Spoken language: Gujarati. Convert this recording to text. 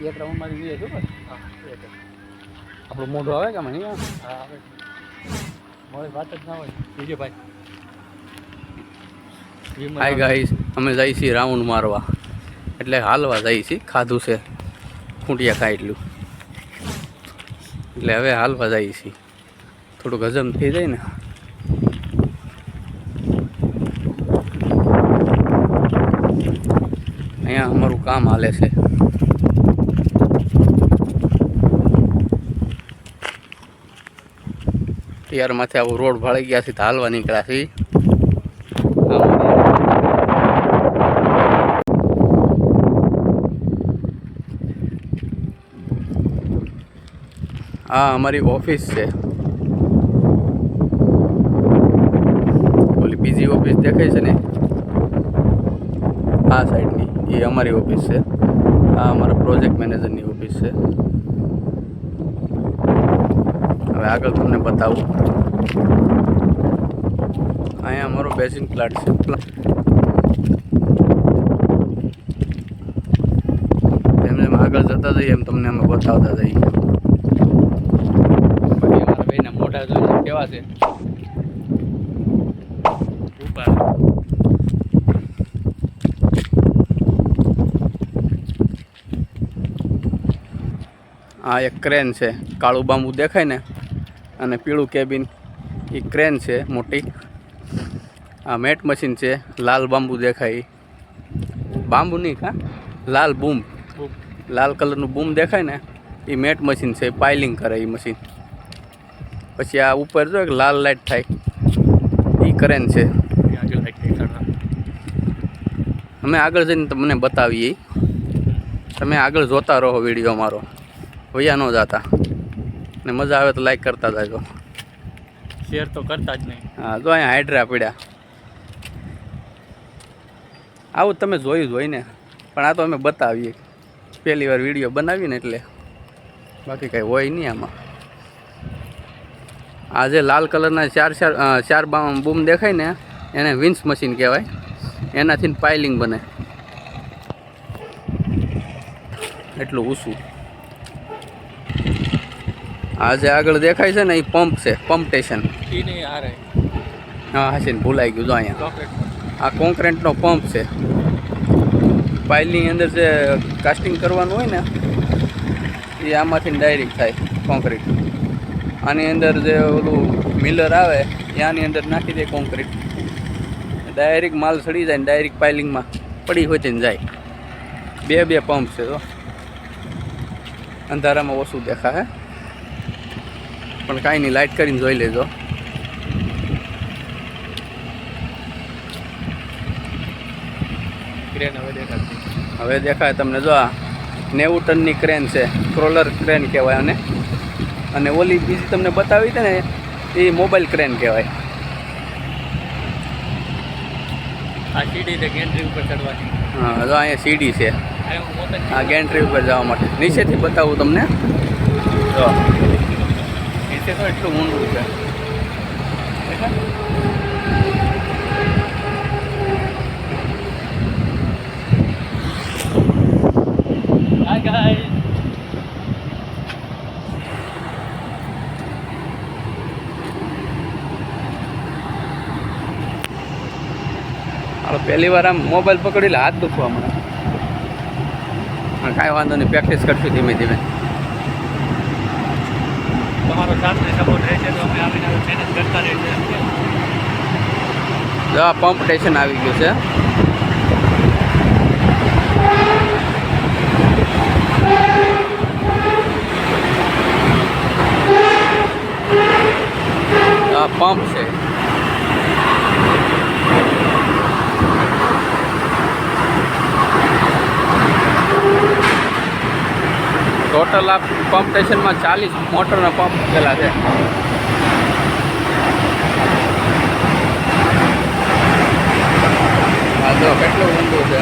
એક રાઉન્ડમાં જઈએ છો બસ. હા આપણું મોઢું આવે કે નહીં? હા આવે. મારી વાત જ ના હોય બીજે ભાઈ. હાય ગાઈસ, અમે જઈએ છીએ રાઉન્ડ મારવા, એટલે હાલવા જઈએ છીએ. ખાધું છે ખૂંટિયા ખાય એટલું, એટલે હવે હાલવા જઈએ છીએ. થોડુંક હજમ થઈ જાય ને. અહીંયા અમારું કામ હાલે છે. યારમાંથી આવું રોડ ભાળી ગયા છે તો હાલવા નીકળ્યા છે. આ અમારી ઓફિસ છે. ઓલી બીજી ઓફિસ દેખાય છે ને આ સાઈડની, એ અમારી ઓફિસ છે. આ અમારા પ્રોજેક્ટ મેનેજરની ઓફિસ છે. હવે આગળ તમને બતાવું. અહીંયા અમારો બેસિન પ્લાન્ટ છે. જેમ જેમ આગળ જતા જઈએ એમ તમને અમે બતાવતા જઈએ. બાકી અમારા ભાઈના મોઢા જોઈને કેવા છે. આ એક ક્રેન છે. કાળું બાંબુ દેખાય ને અને પીળું કેબિન, એ ક્રેન છે મોટી. આ મેટ મશીન છે. લાલ બાંબુ દેખાય, બાંબુ નહીં કા, લાલ બૂમ, લાલ કલરનું બૂમ દેખાય ને એ મેટ મશીન છે. પાઇલિંગ કરે એ મશીન. પછી આ ઉપર જો એક લાલ લાઇટ થાય એ ક્રેન છે. અમે આગળ જઈને તમને બતાવીએ. તમે આગળ જોતા રહો વિડીયો મારો, વયા ન જાતા. ને મજા આવે તો લાઈક કરતા જાજો, શેર તો કરતા જ નહીં. હા જો અહીંયા હાઇડ્રા પડ્યા. આવું તમે જોયું હોય ને, પણ આ તો અમે બતાવીએ. પહેલી વાર વિડીયો બનાવીએ ને એટલે, બાકી કાંઈ હોય નહીં આમાં. આ જે લાલ કલરના ચાર બૂમ દેખાય ને એને વિન્સ મશીન કહેવાય. એનાથી પાઇલિંગ બને. એટલું ઊંચું. આ જે આગળ દેખાય છે ને એ પંપ છે, પંપ સ્ટેશન. હા હશે ને, ભૂલાઈ ગયું. જો અહીંયા આ કોન્ક્રીટનો પંપ છે. પાઇલની અંદર જે કાસ્ટિંગ કરવાનું હોય ને એ આમાંથી ડાયરેક્ટ થાય કોન્ક્રીટ. આની અંદર જે ઓલું મિલર આવે ત્યાંની અંદર નાખી દે કોન્ક્રીટ, ડાયરેક્ટ માલ સડી જાય ને ડાયરેક્ટ પાઇલિંગમાં પડી હોય તેને જાય. બે પંપ છે. તો અંધારામાં ઓછું દેખાય પણ કાંઈ નહીં, લાઇટ કરીને જોઈ લેજો. ક્રેન હવે દેખાય તમને. જો આ 90 ટનની ક્રેન છે. ક્રોલર ક્રેન કહેવાય આને. અને ઓલી બીજી તમને બતાવી છે ને એ મોબાઈલ ક્રેન કહેવાય. આ સીડી છે ગેન્ટ્રી ઉપર ચડવાની. હા જો અહીંયા સીડી છે આ ગેન્ટ્રી ઉપર જવા માટે. નીચેથી બતાવું તમને. જો નીચે તો એટલું ઊંડું છે. પહેલી વાર આમ મોબાઈલ પકડી લે હાથ દુખવા મળે. કાંઈ વાંધો નહીં, પ્રેક્ટિસ કરશું ધીમે ધીમે. તમારો સાથે સપોર્ટ રહેશે તો અમે આવીને મહેનત કરતા રહીશું. જો આ પંપ સ્ટેશન આવી ગયું છે. આ પંપ છે. ટોટલ આ પંપ સ્ટેશનમાં 40 મોટરના પંપ મૂકેલા છે. હા જો કેટલું ઊંડું છે.